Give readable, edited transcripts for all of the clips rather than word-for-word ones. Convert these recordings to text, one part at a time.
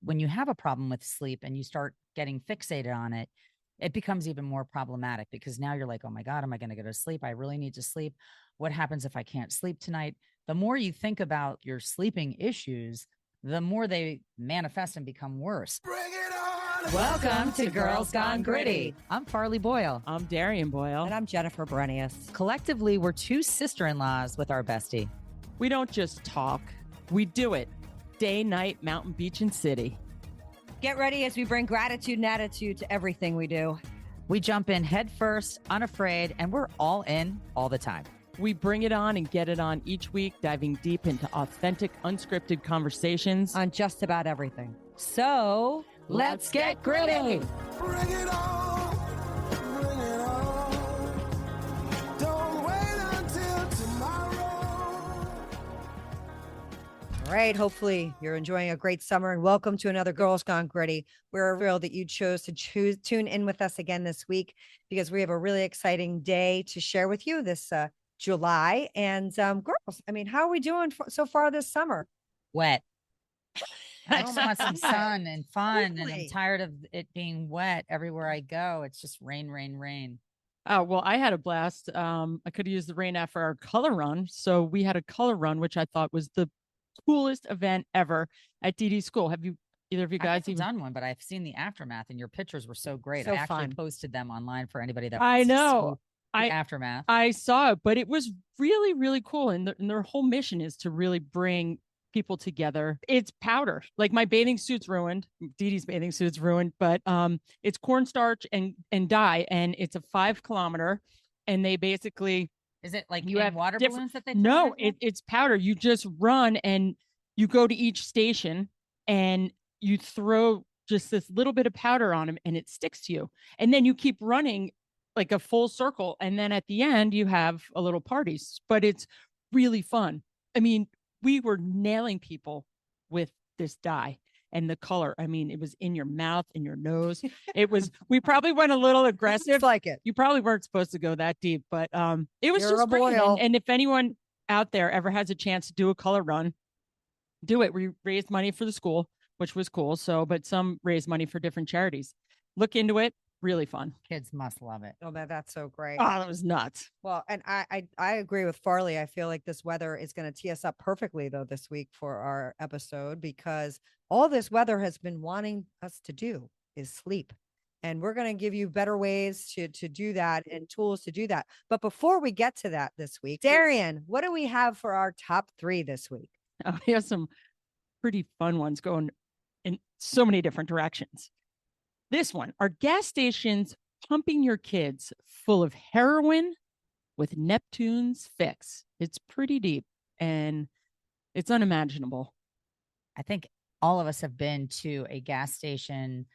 when you have a problem with sleep and you start getting fixated on it, it becomes even more problematic because now you're like, oh my God, am I going to go to sleep? I really need to sleep. What happens if I can't sleep tonight? The more you think about your sleeping issues, the more they manifest and become worse. Bring it on. Welcome to Girls Gone Gritty. I'm Farley Boyle. I'm Darian Boyle. And I'm Jennifer Brenius. Collectively, we're two sister-in-laws with our bestie. We don't just talk, we do it. Day, night, mountain, beach, and city. Get ready as we bring gratitude and attitude to everything we do. We jump in head first, unafraid, and we're all in all the time. We bring it on and get it on each week, diving deep into authentic, unscripted conversations on just about everything. So let's get gritty. Bring it on. Bring it on. Don't wait until tomorrow. All right, hopefully you're enjoying a great summer and welcome to another Girls Gone Gritty. We're thrilled that you chose to tune in with us again this week because we have a really exciting day to share with you this July. And girls, I mean, how are we doing so far this summer? Wet. I just want some sun and fun, Really? and I'm tired of it being wet everywhere I go. It's just rain, rain, rain. Oh, well, I had a blast. I could have used the rain after our color run. So we had a color run, which I thought was the coolest event ever at DD's school. Have you, either of you guys I've done one, but I've seen the aftermath and your pictures were so great. So I actually fun. posted them online for anybody that I wants to know. see the aftermath. I saw it, but it was really, really cool. And their whole mission is to really bring people together. It's powder. Like my bathing suit's ruined. Dee Dee's bathing suit's ruined, but it's cornstarch and dye, and it's a 5 kilometer. And they basically, is it like you have water balloons that they No, it's powder. You just run and you go to each station and you throw just this little bit of powder on them and it sticks to you. And then you keep running like a full circle. And then at the end you have a little party, but it's really fun. I mean, we were nailing people with this dye and the color. I mean, it was in your mouth, in your nose. It was, we probably went a little aggressive. Like it. You probably weren't supposed to go that deep, but it was You're just a great. Boyle. And if anyone out there ever has a chance to do a color run, do it. We raised money for the school, which was cool. So, but some raised money for different charities. Look into it. Really fun. Kids must love it. Oh, that's so great. Oh, that was nuts. Well, and I agree with Farley. I feel like this weather is going to tee us up perfectly, though, this week for our episode, because all this weather has been wanting us to do is sleep. And we're going to give you better ways to do that and tools to do that. But before we get to that this week, Darian, what do we have for our top 3 this week? Oh, we have some pretty fun ones going in so many different directions. This one, are gas stations pumping your kids full of heroin with Neptune's fix? It's pretty deep and it's unimaginable. I think all of us have been to a gas station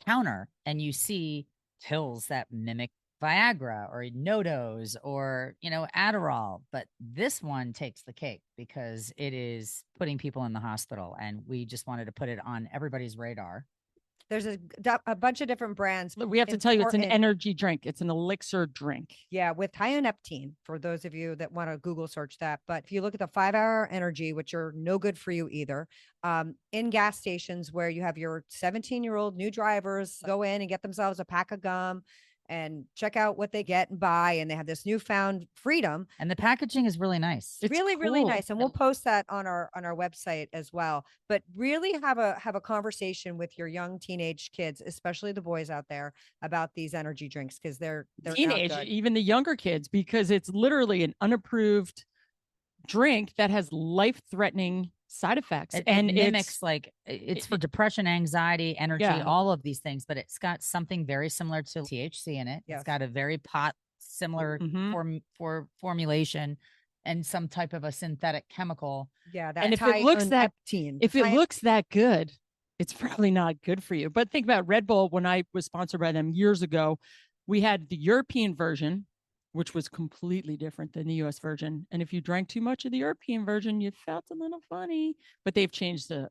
counter and you see pills that mimic Viagra or NoDoz or, Adderall. But this one takes the cake because it is putting people in the hospital. And we just wanted to put it on everybody's radar. There's a bunch of different brands. We have to tell you, it's an energy drink. It's an elixir drink. Yeah, with thioneptine, for those of you that want to Google search that. But if you look at the 5-hour energy, which are no good for you either, in gas stations where you have your 17-year-old new drivers go in and get themselves a pack of gum and check out what they get and buy. And they have this newfound freedom. And the packaging is really nice. It's really, really nice. And we'll post that on our website as well. But really have a conversation with your young teenage kids, especially the boys out there, about these energy drinks, because they're teenage, even the younger kids, because it's literally an unapproved drink that has life-threatening side effects. It and mimics it's for depression, anxiety, energy, all of these things, but it's got something very similar to THC in it. Yes. It's got a very similar formulation and some type of a synthetic chemical. Yeah. That and if it looks that good, it's probably not good for you. But think about Red Bull. When I was sponsored by them years ago, we had the European version, which was completely different than the US version. And if you drank too much of the European version, you felt a little funny, but they've changed the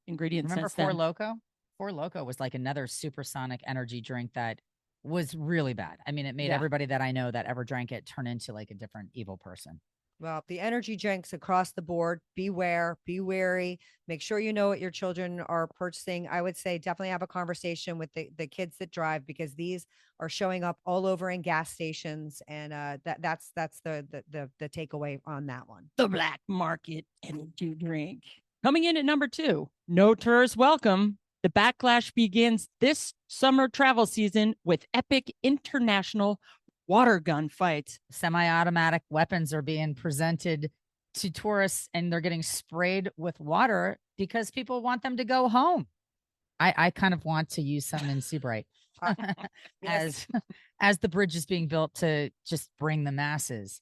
ingredients. Remember since then. Four Loko? Four Loko was like another supersonic energy drink that was really bad. I mean, it made everybody that I know that ever drank it turn into like a different evil person. Well, the energy drinks across the board, beware, be wary, make sure you know what your children are purchasing. I would say definitely have a conversation with the kids that drive, because these are showing up all over in gas stations. And that's the takeaway on that one. The black market energy drink. Coming in at number 2, no tourists welcome. The Backlash begins this summer travel season with epic international water gun fights. Semi-automatic weapons are being presented to tourists, and they're getting sprayed with water because people want them to go home. I kind of want to use some in Seabright as the bridge is being built to just bring the masses.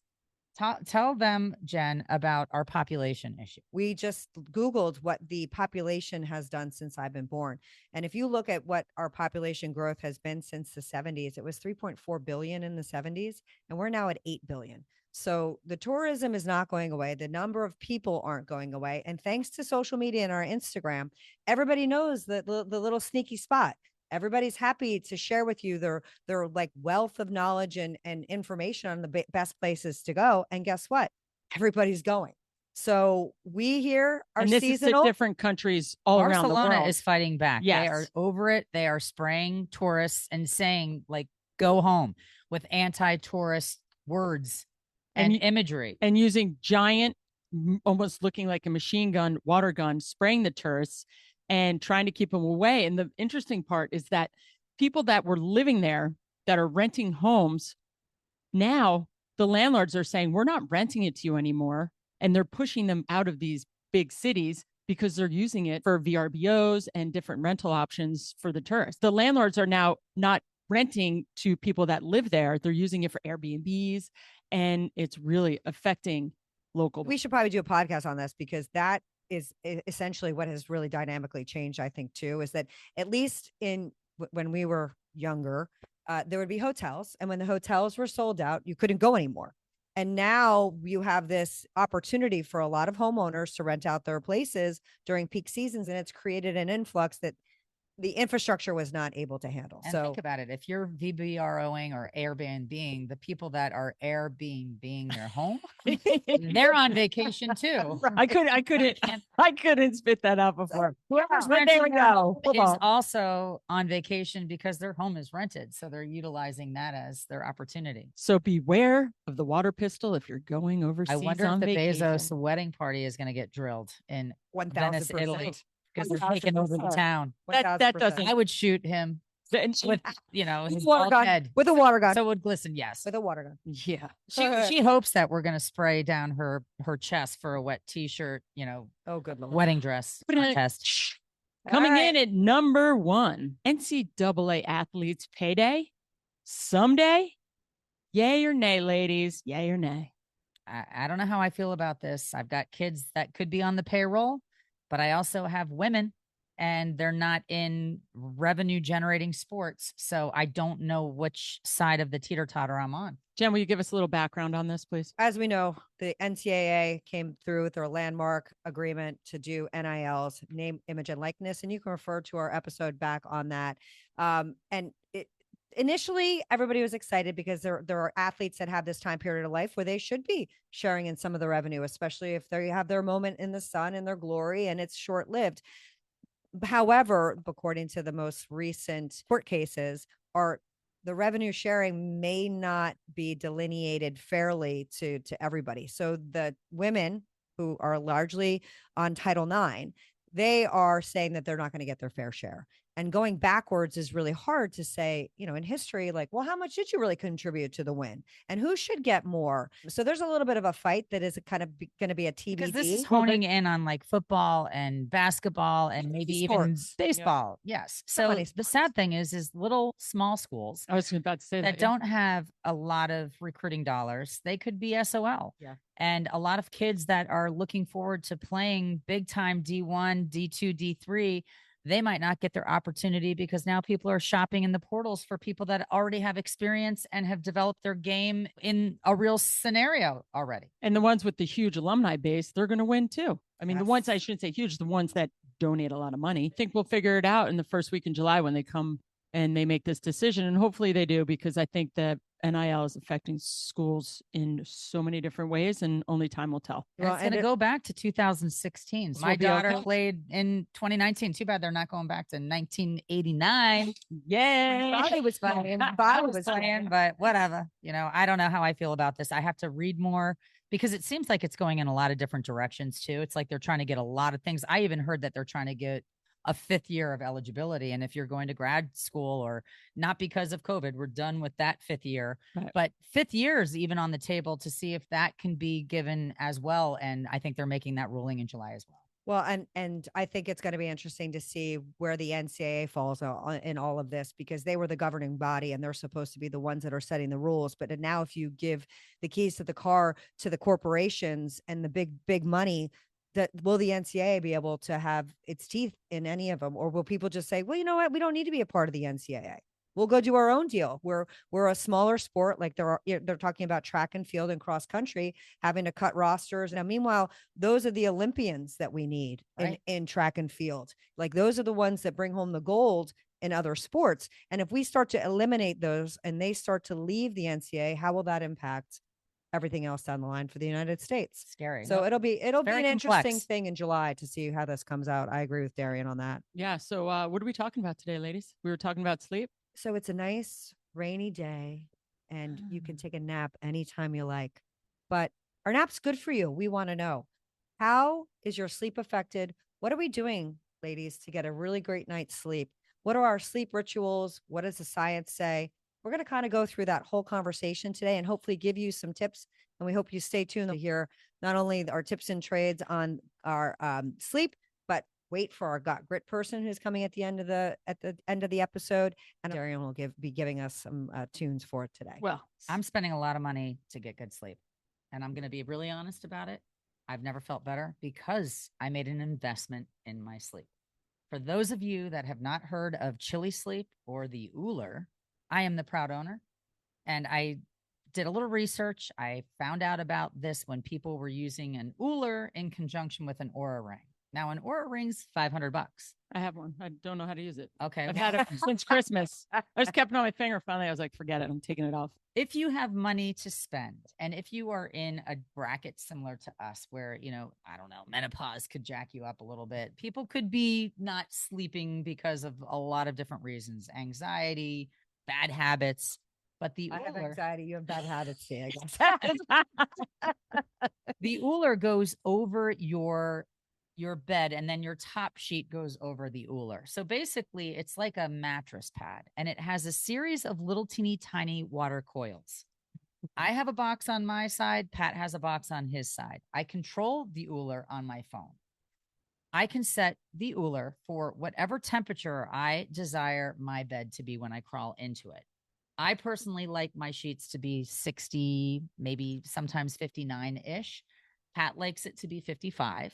Tell them, Jen, about our population issue. We just Googled what the population has done since I've been born. And if you look at what our population growth has been since the 70s, it was 3.4 billion in the 70s, and we're now at 8 billion. So the tourism is not going away. The number of people aren't going away. And thanks to social media and our Instagram, everybody knows the little sneaky spot. Everybody's happy to share with you their like wealth of knowledge and information on the best places to go. And guess what? Everybody's going. So we here are and this seasonal. is to different countries all around the world. Barcelona is fighting back. Yes. They are over it. They are spraying tourists and saying, like, go home, with anti-tourist words and imagery. And using giant, almost looking like a machine gun, water gun, spraying the tourists and trying to keep them away. And the interesting part is that people that were living there that are renting homes, now the landlords are saying, we're not renting it to you anymore. And they're pushing them out of these big cities because they're using it for VRBOs and different rental options for the tourists. The landlords are now not renting to people that live there. They're using it for Airbnbs, and it's really affecting local. We should probably do a podcast on this, because that is essentially what has really dynamically changed, I think, too, is that at least when we were younger, there would be hotels, and when the hotels were sold out, you couldn't go anymore. And now you have this opportunity for a lot of homeowners to rent out their places during peak seasons, and it's created an influx that the infrastructure was not able to handle. And so think about it. If you're VBROing or Airbnb, the people that are Airbnb their home, they're on vacation too. I couldn't spit that out before. Whoever's But there we go. is also on vacation because their home is rented. So they're utilizing that as their opportunity. So beware of the water pistol if you're going overseas. I wonder on if the vacation. Bezos wedding party is going to get drilled in Venice, 1,000%. Italy, because they're taking over the town. That doesn't. I would shoot him with, his water bald gun. head. With a water gun. So it would glisten, yes. With a water gun. Yeah. She hopes that we're going to spray down her chest for a wet t-shirt, Oh, good Lord. wedding dress contest. Coming All right. in at number 1, NCAA athletes payday someday. Yay or nay, ladies? Yay or nay? I don't know how I feel about this. I've got kids that could be on the payroll, but I also have women, and they're not in revenue generating sports. So I don't know which side of the teeter-totter I'm on. Jen, will you give us a little background on this, please? As we know, the NCAA came through with their landmark agreement to do NILs, name, image, and likeness. And you can refer to our episode back on that. Initially, everybody was excited because there are athletes that have this time period of life where they should be sharing in some of the revenue, especially if they have their moment in the sun and their glory, and it's short-lived. However, according to the most recent court cases, the revenue sharing may not be delineated fairly to everybody. So the women who are largely on Title IX, they are saying that they're not going to get their fair share. And going backwards is really hard to say, in history, like, well, how much did you really contribute to the win? And who should get more? So there's a little bit of a fight that is kind of going to be a TBD. Because this is honing in on like football and basketball and maybe even baseball. Yeah. Yes. So the sad thing is little small schools I was about to say that don't have a lot of recruiting dollars, they could be SOL. Yeah. And a lot of kids that are looking forward to playing big time D1, D2, D3, they might not get their opportunity because now people are shopping in the portals for people that already have experience and have developed their game in a real scenario already. And the ones with the huge alumni base, they're going to win too. I mean, Yes. the ones, I shouldn't say huge, the ones that donate a lot of money. I think we'll figure it out in the first week in July when they come and they make this decision. And hopefully they do, because I think that NIL is affecting schools in so many different ways, and only time will tell. And it's going to go back to 2016. My daughter played in 2019. Too bad they're not going back to 1989. Yeah. Farley was playing. Farley was playing, but whatever. You know, I don't know how I feel about this. I have to read more because it seems like it's going in a lot of different directions too. It's like they're trying to get a lot of things. I even heard that they're trying to get a 5th year of eligibility. And if you're going to grad school or not because of COVID, we're done with that 5th year, but 5th year is even on the table to see if that can be given as well. And I think they're making that ruling in July as well. Well, and I think it's going to be interesting to see where the NCAA falls in all of this, because they were the governing body and they're supposed to be the ones that are setting the rules. But now if you give the keys to the car to the corporations and the big money, that will the NCAA be able to have its teeth in any of them? Or will people just say, well, you know what? We don't need to be a part of the NCAA. We'll go do our own deal. We're a smaller sport. Like they're talking about track and field and cross country having to cut rosters. Now, meanwhile, those are the Olympians that we need in track and field. Like those are the ones that bring home the gold in other sports. And if we start to eliminate those and they start to leave the NCAA, how will that impact everything else down the line for the United States? Scary. So it'll be an complex. interesting thing in July to see how this comes out. I agree with Darian on that. Yeah. So what are we talking about today, ladies? We were talking about sleep. So it's a nice rainy day and you can take a nap anytime you like, but our nap's good for you. We want to know, how is your sleep affected? What are we doing, ladies, to get a really great night's sleep? What are our sleep rituals? What does the science say? We're going to kind of go through that whole conversation today and hopefully give you some tips. And we hope you stay tuned to hear not only our tips and trades on our sleep, but wait for our Got Grit person who's coming at the end of the episode. And Darian will be giving us some tunes for it today. Well, I'm spending a lot of money to get good sleep. And I'm going to be really honest about it. I've never felt better because I made an investment in my sleep. For those of you that have not heard of Chili Sleep or the Ühler, I am the proud owner. And I did a little research. I found out about this when people were using an Ühler in conjunction with an Oura ring. Now, an Oura ring's $500. I have one. I don't know how to use it. Okay. I've had it since Christmas. I just kept it on my finger. Finally, I was like, forget it. I'm taking it off. If you have money to spend, and if you are in a bracket similar to us where, you know, I don't know, menopause could jack you up a little bit. People could be not sleeping because of a lot of different reasons, anxiety, bad habits. But I have anxiety. You have bad habits, I guess. The Ühler goes over your bed, and then your top sheet goes over the Ühler. So basically it's like a mattress pad, and it has a series of little teeny tiny water coils. I have a box on my side. Pat has a box on his side. I control the Ühler on my phone. I can set the Ühler for whatever temperature I desire my bed to be when I crawl into it. I personally like my sheets to be 60, maybe sometimes 59-ish. Pat likes it to be 55.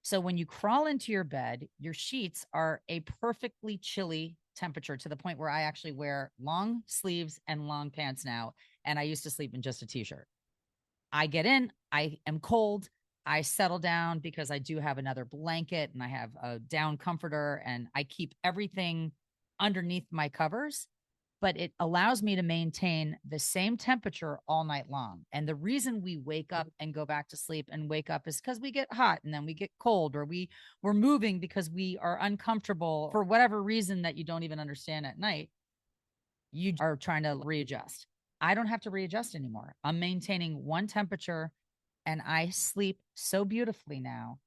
So when you crawl into your bed, your sheets are a perfectly chilly temperature to the point where I actually wear long sleeves and long pants now. And I used to sleep in just a t-shirt. I get in, I am cold. I settle down because I do have another blanket and I have a down comforter and I keep everything underneath my covers. But it allows me to maintain the same temperature all night long. And the reason we wake up and go back to sleep and wake up is because we get hot and then we get cold, or we're moving because we are uncomfortable for whatever reason that you don't even understand at night. You are trying to readjust. I don't have to readjust anymore. I'm maintaining one temperature and I sleep so beautifully now.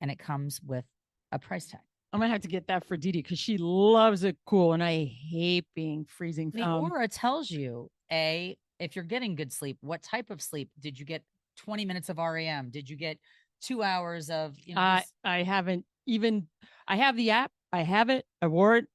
And it comes with a price tag. I'm going to have to get that for Didi because she loves it cool. And I hate being freezing. The Oura tells you, if you're getting good sleep, what type of sleep. Did you get 20 minutes of REM? Did you get 2 hours of, I haven't even, I have the app. I have it. I wore it.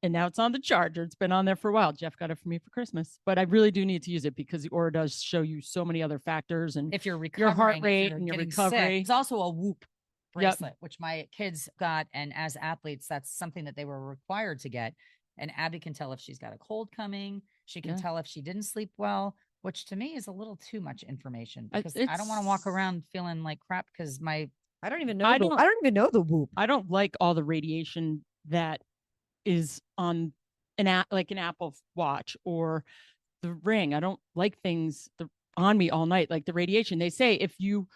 And now it's on the charger. It's been on there for a while. Jeff got it for me for Christmas, but I really do need to use it because the Oura does show you so many other factors. And if you're your heart rate and your recovery. It's also a Whoop bracelet, which my kids got. And as athletes, that's something that they were required to get. And Abby can tell if she's got a cold coming. She can tell if she didn't sleep well, which to me is a little too much information because I don't want to walk around feeling like crap because I don't even know. I don't even know the Whoop. I don't like all the radiation that is on an Apple Watch or the ring. I don't like things on me all night, like the radiation. They say if you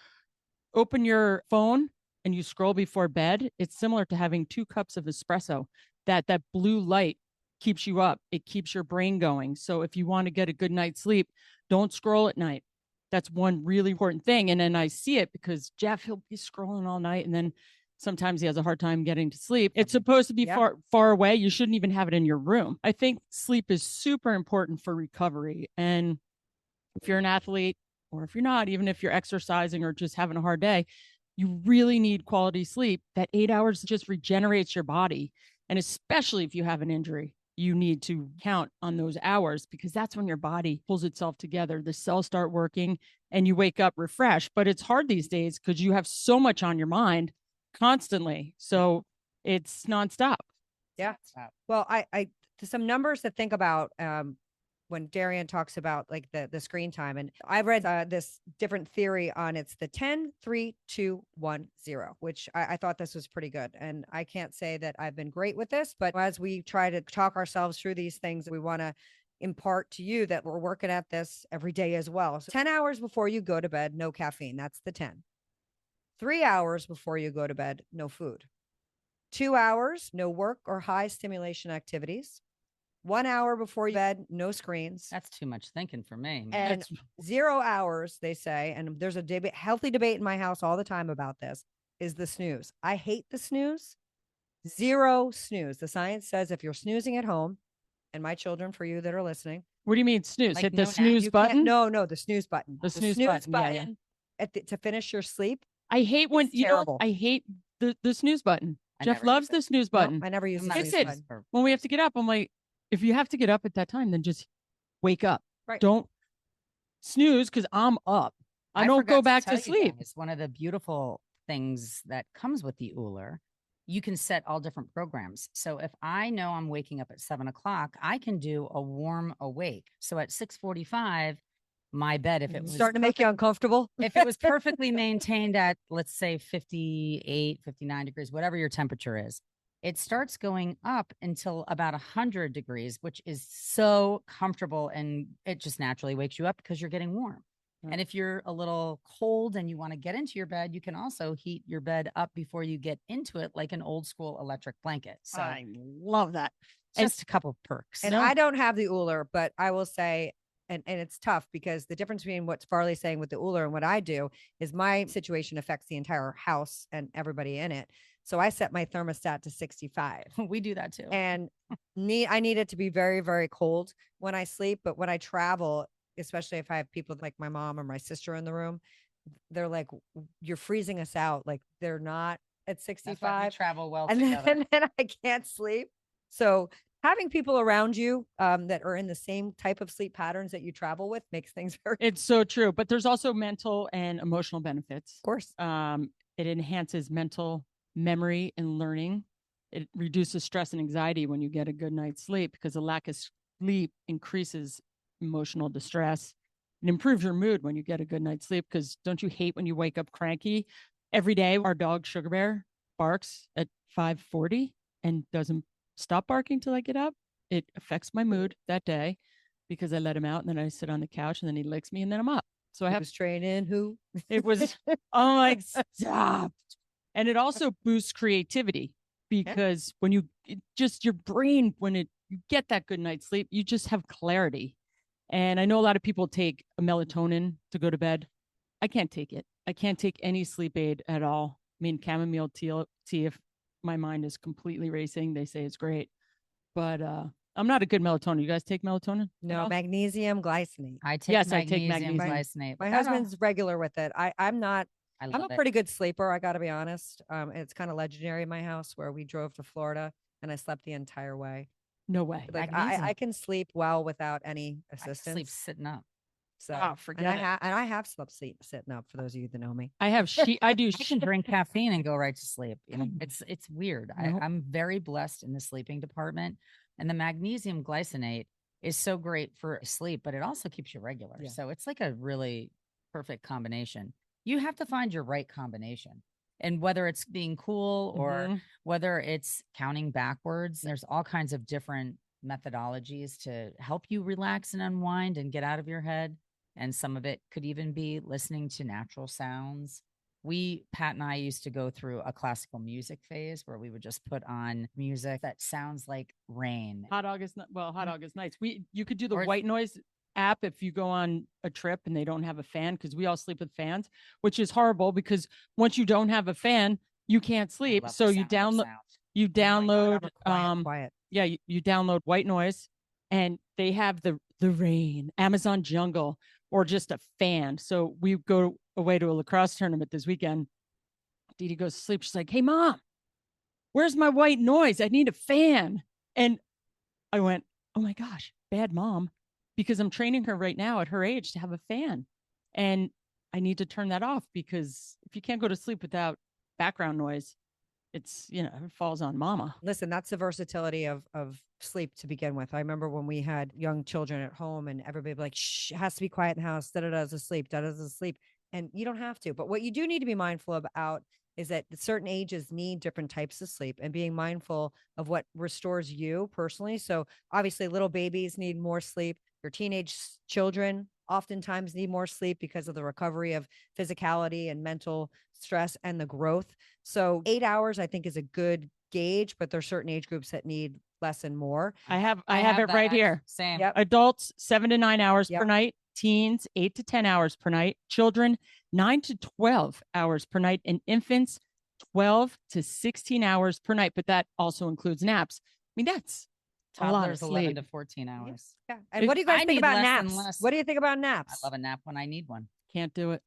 open your phone and you scroll before bed, it's similar to having 2 cups of espresso. That blue light keeps you up. It keeps your brain going. So if you want to get a good night's sleep, don't scroll at night. That's one really important thing. And then I see it because Jeff, he'll be scrolling all night, and then sometimes he has a hard time getting to sleep. It's supposed to be far away. You shouldn't even have it in your room. I think sleep is super important for recovery. And if you're an athlete, or if you're not, even if you're exercising or just having a hard day, you really need quality sleep. That 8 hours just regenerates your body. And especially if you have an injury, you need to count on those hours, because that's when your body pulls itself together. The cells start working and you wake up refreshed. But it's hard these days because you have so much on your mind constantly. So it's nonstop. Yeah. Well, I some numbers to think about when Darian talks about like the screen time. And I've read this different theory on it's the 10, 3, 2, 1, 0, which I thought this was pretty good. And I can't say that I've been great with this, but as we try to talk ourselves through these things, we want to impart to you that we're working at this every day as well. So 10 hours before you go to bed, no caffeine. That's the 10. 3 hours before you go to bed, no food. 2 hours, no work or high stimulation activities. 1 hour before bed, no screens. That's too much thinking for me. And 0 hours, they say, and there's a healthy debate in my house all the time about this, is the snooze. I hate the snooze. 0 snooze. The science says if you're snoozing at home, and my children, for you that are listening. What do you mean snooze? Like hit the snooze button? No, the snooze button. The snooze button. Yeah. To finish your sleep. I hate when I hate the snooze button. Jeff loves the snooze button. No, I never use the snooze button. When we have to get up, I'm like, if you have to get up at that time, then just wake up. Right. Don't snooze because I'm up. I don't go back to sleep. It's one of the beautiful things that comes with the Ühler. You can set all different programs. So if I know I'm waking up at 7 o'clock, I can do a warm awake. So at 6:45, my bed, if it was starting to make you uncomfortable, if it was perfectly maintained at, let's say 58, 59 degrees, whatever your temperature is, it starts going up until about 100 degrees, which is so comfortable. And it just naturally wakes you up because you're getting warm. And if you're a little cold and you want to get into your bed, you can also heat your bed up before you get into it, like an old school electric blanket. So I love that. Just a couple perks. And I don't have the Ühler, but I will say, and it's tough because the difference between what Farley's saying with the Ühler and what I do is my situation affects the entire house and everybody in it. So I set my thermostat to 65. We do that too. And I need it to be very, very cold when I sleep. But when I travel, especially if I have people like my mom or my sister in the room, they're like, you're freezing us out. Like they're not at 65. That's why we travel well and together. then I can't sleep. So having people around you that are in the same type of sleep patterns that you travel with makes things very. It's so true. But there's also mental and emotional benefits. Of course. It enhances mental memory and learning. It reduces stress and anxiety when you get a good night's sleep, because a lack of sleep increases emotional distress. It improves your mood when you get a good night's sleep, because don't you hate when you wake up cranky? Every day, our dog Sugar Bear barks at 5:40 and doesn't stop barking till I get up. It affects my mood that day because I let him out and then I sit on the couch and then he licks me and then I'm up. So I have to train in who? It was, oh my, stop. And it also boosts creativity because when you just your brain, when you get that good night's sleep, you just have clarity. And I know a lot of people take a melatonin to go to bed. I can't take it. I can't take any sleep aid at all. I mean, chamomile tea, if my mind is completely racing, they say it's great. But I'm not a good melatonin. You guys take melatonin? No, magnesium glycinate. I take magnesium glycinate. My husband's regular with it. I'm not. I'm a it. pretty good sleeper. I got to be honest. It's kind of legendary in my house where we drove to Florida and I slept the entire way. No way. Like I can sleep well without any assistance. I sleep sitting up. So forget and I have slept sitting up, for those of you that know me. I have I can drink caffeine and go right to sleep. You know, it's weird. I'm very blessed in the sleeping department, and the magnesium glycinate is so great for sleep, but it also keeps you regular. Yeah. So it's like a really perfect combination. You have to find your right combination. And whether it's being cool or whether it's counting backwards, there's all kinds of different methodologies to help you relax and unwind and get out of your head. And some of it could even be listening to natural sounds. Pat and I used to go through a classical music phase where we would just put on music that sounds like rain. Hot dog is hot dog is nice. You could do the Or- white noise app if you go on a trip and they don't have a fan, because we all sleep with fans, which is horrible because once you don't have a fan, you can't sleep. So you download Quiet. yeah, you download white noise, and they have the rain, Amazon jungle, or just a fan. So we go away to a lacrosse tournament this weekend. Dee Dee goes to sleep. She's like, "Hey mom, where's my white noise? I need a fan." And I went, "Oh my gosh, bad mom," because I'm training her right now at her age to have a fan. And I need to turn that off, because if you can't go to sleep without background noise, it's, it falls on mama. Listen, that's the versatility of sleep to begin with. I remember when we had young children at home and everybody would be like, shh, it has to be quiet in the house. Da-da-da's asleep, da-da-da's asleep. And you don't have to. But what you do need to be mindful about is that certain ages need different types of sleep, and being mindful of what restores you personally. So obviously little babies need more sleep. Your teenage children oftentimes need more sleep because of the recovery of physicality and mental stress and the growth. So 8 hours, I think, is a good gauge, but there's certain age groups that need less and more. I have it that right here. Same. Yep. Adults 7 to 9 hours Yep. per night, teens 8 to 10 hours per night, children 9 to 12 hours per night, and infants 12 to 16 hours per night. But that also includes naps. I mean, that's a lot of Toddlers 11 sleep. to 14 hours. Yeah. And what do you guys I think need about less and naps? less. What do you think about I naps? love a nap when I need one. Can't do it.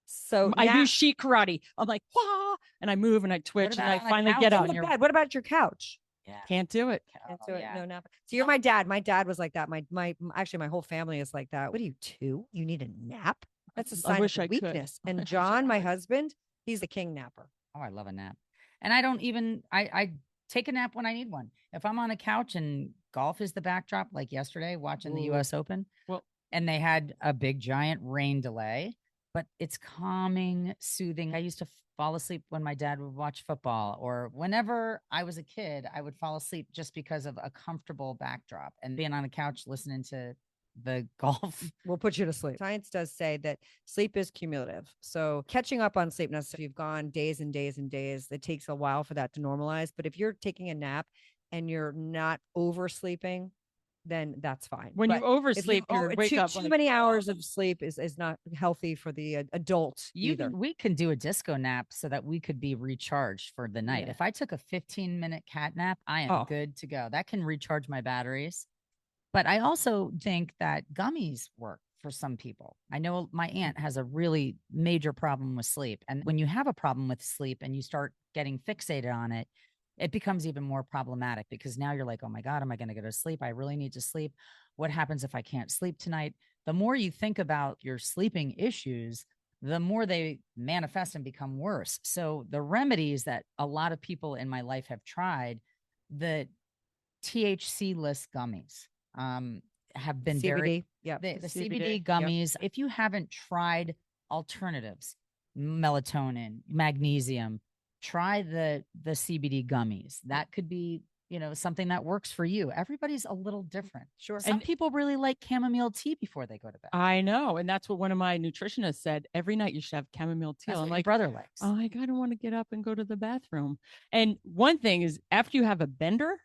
So I do sheet karate. I'm like, wah, and I move and I twitch and I about on a finally couch get when up. in the you're- bed. What about your couch? Yeah. Can't do it. Can't Oh, do it. yeah. No nap. So you're my dad. My dad was like that. Actually, my whole family is like that. What are you, 2? You need a nap? That's a I sign wish of I could. weakness. I And wish I John, my could. husband, he's the king napper. Oh, I love a nap. And I don't even, I take a nap when I need one. If I'm on a couch and golf is the backdrop, like yesterday watching the Ooh. US Open, Well- and they had a big giant rain delay, but it's calming, soothing. I used to fall asleep when my dad would watch football, or whenever I was a kid, I would fall asleep just because of a comfortable backdrop and being on a couch listening to the golf. Will put you to sleep. Science does say that sleep is cumulative. So catching up on sleep, now, if you've gone days and days and days, it takes a while for that to normalize. But if you're taking a nap and you're not oversleeping, then that's fine. When But you oversleep, you wake too, up too like, many hours of sleep is not healthy for the adult either. We can do a disco nap so that we could be recharged for the night. Yeah. If I took a 15-minute cat nap, I am Oh. good to go. That can recharge my batteries. But I also think that gummies work for some people. I know my aunt has a really major problem with sleep. And when you have a problem with sleep and you start getting fixated on it, it becomes even more problematic, because now you're like, oh my God, am I going to go to sleep? I really need to sleep. What happens if I can't sleep tonight? The more you think about your sleeping issues, the more they manifest and become worse. So the remedies that a lot of people in my life have tried, the THC-less gummies, have been CBD. Yeah. the CBD, CBD yep. gummies. If you haven't tried alternatives, melatonin, magnesium, try the CBD gummies. That could be, something that works for you. Everybody's a little different. Sure. Some people really like chamomile tea before they go to bed. I know. And that's what one of my nutritionists said. Every night you should have chamomile tea. That's I'm what your like, brother likes. oh, I don't want to get up and go to the bathroom. And one thing is, after you have a bender,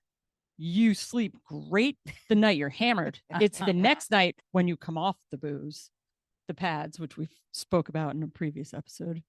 you sleep great the night you're hammered. It's the next night when you come off the booze, the pads, which we spoke about in a previous episode.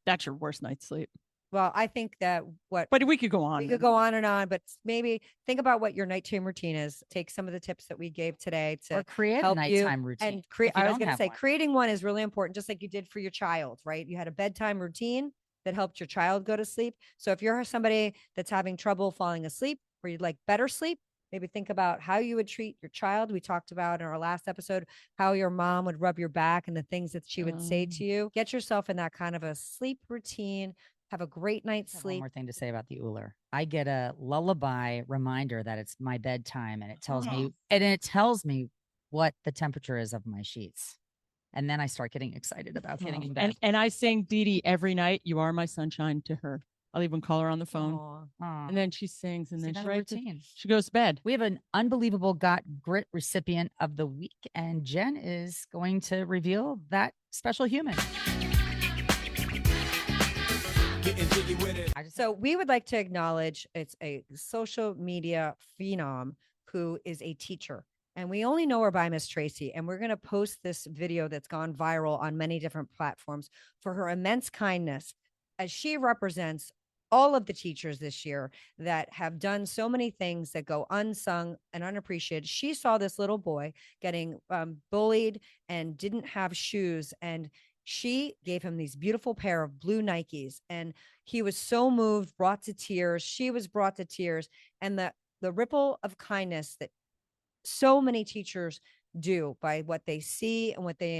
That's your worst night's sleep. Well, I think that But we could go on. we could go on and on, but maybe think about what your nighttime routine is. Take some of the tips that we gave today to Or create a help you nighttime routine. and create. if you I was don't going to have say one. creating one is really important, just like you did for your child, right? You had a bedtime routine that helped your child go to sleep. So if you're somebody that's having trouble falling asleep, or you'd like better sleep, maybe think about how you would treat your child. We talked about in our last episode how your mom would rub your back and the things that she would say to you. Get yourself in that kind of a sleep routine. Have a great night's I have one sleep. more thing to say about the Ühler. I get a lullaby reminder that it's my bedtime, and it tells me what the temperature is of my sheets. And then I start getting excited about getting in bed. And I sing Dee Dee every night. You are my sunshine to her. I'll even call her on the phone. Aw. And then she sings and See, then that's she a writes it. routine. She goes to bed. We have an unbelievable Got Grit recipient of the week, and Jen is going to reveal that special human. So we would like to acknowledge it's a social media phenom who is a teacher. And we only know her by Miss Tracy. And we're going to post this video that's gone viral on many different platforms for her immense kindness, as she represents all of the teachers this year that have done so many things that go unsung and unappreciated. She saw this little boy getting bullied and didn't have shoes, and she gave him these beautiful pair of blue Nikes, and he was so moved, brought to tears. She was brought to tears, and the ripple of kindness that so many teachers do by what they see and what they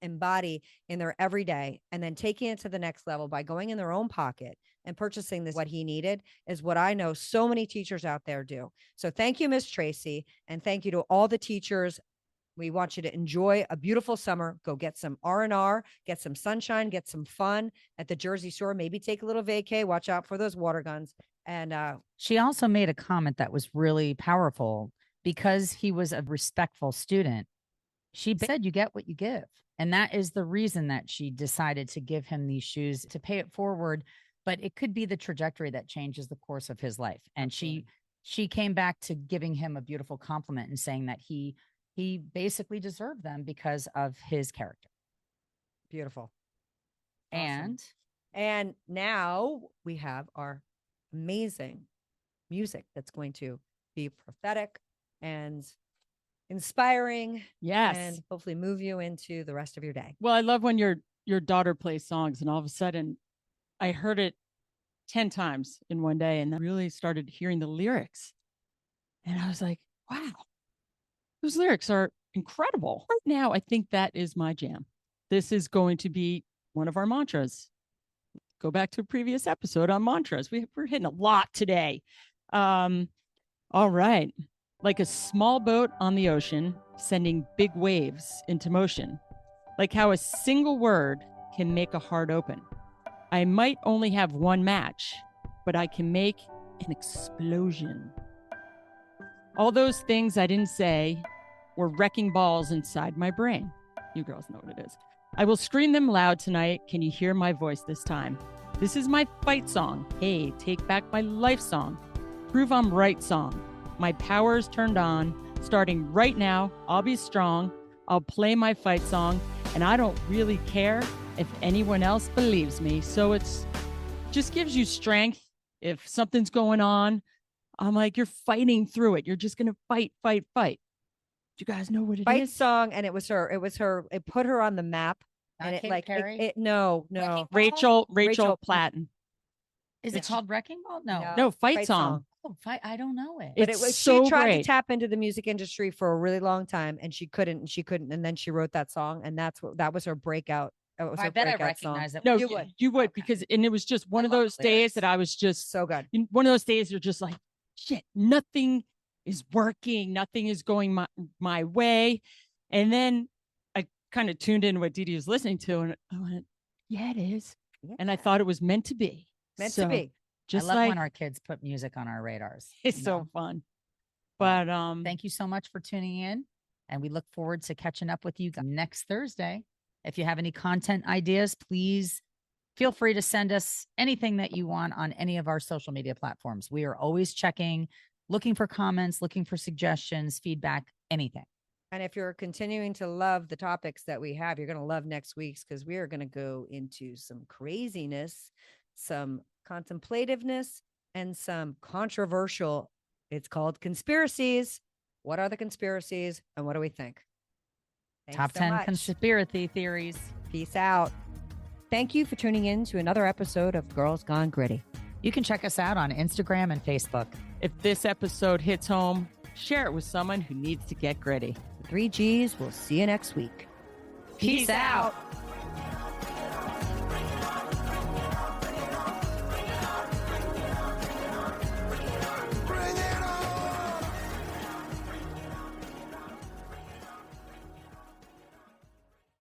embody in their everyday, and then taking it to the next level by going in their own pocket and purchasing this, what he needed, is what I know so many teachers out there do. So thank you, Miss Tracy, and thank you to all the teachers. We want you to enjoy a beautiful summer. Go get some R&R, get some sunshine, get some fun at the Jersey Shore. Maybe take a little vacay. Watch out for those water guns. And she also made a comment that was really powerful because he was a respectful student. She said, you get what you give. And that is the reason that she decided to give him these shoes, to pay it forward. But it could be the trajectory that changes the course of his life. And she came back to giving him a beautiful compliment and saying that he basically deserved them because of his character. Beautiful. Awesome. And now we have our amazing music that's going to be prophetic and inspiring. Yes. And hopefully move you into the rest of your day. Well, I love when your daughter plays songs and all of a sudden I heard it 10 times in one day and then really started hearing the lyrics. And I was like, wow, those lyrics are incredible. Right now, I think that is my jam. This is going to be one of our mantras. Go back to a previous episode on mantras. We're hitting a lot today. All right. Like a small boat on the ocean, sending big waves into motion. Like how a single word can make a heart open. I might only have one match, but I can make an explosion. All those things I didn't say were wrecking balls inside my brain. You girls know what it is. I will scream them loud tonight. Can you hear my voice this time? This is my fight song. Hey, take back my life song. Prove I'm right song. My power is turned on. Starting right now, I'll be strong. I'll play my fight song, and I don't really care if anyone else believes me. So it's just gives you strength. If something's going on, I'm like, you're fighting through it. You're just going to fight. Do you guys know what it Fight is? song. And it was her. It put her on the map. Not And it Katy like, Perry? no. Rachel Rachel Platten. Is it called Wrecking Ball? No. No, fight Fight song. song. Oh, I don't know it. But It's it was, so she tried great. to tap into the music industry for a really long time, and she couldn't. And then she wrote that song, and that was her breakout. That was I her bet I breakout song. recognize it. No, You you would. would because and it was just one I of love those the days lyrics. that I was just So good. one of those days you're just like, shit, nothing is working, nothing is going my way. And then I kind of tuned in what Dee Dee was listening to, and I went, yeah, it is. Yeah. And I thought it was meant to be. Meant So, to be. Just I love like when our kids put music on our radars. it's you so know? fun. Well, But Thank you so much for tuning in. And we look forward to catching up with you next Thursday. If you have any content ideas, please feel free to send us anything that you want on any of our social media platforms. We are always checking, looking for comments, looking for suggestions, feedback, anything. And if you're continuing to love the topics that we have, you're going to love next week's, because we are going to go into some craziness, some contemplativeness, and some controversial. It's called conspiracies. What are the conspiracies, and what do we think? Thanks Top so 10 much. conspiracy theories. Peace out. Thank you for tuning in to another episode of Girls Gone Gritty. You can check us out on Instagram and Facebook. if this episode hits home, share it with someone who needs to get gritty. 3 Gs. We'll see you next week. Peace out.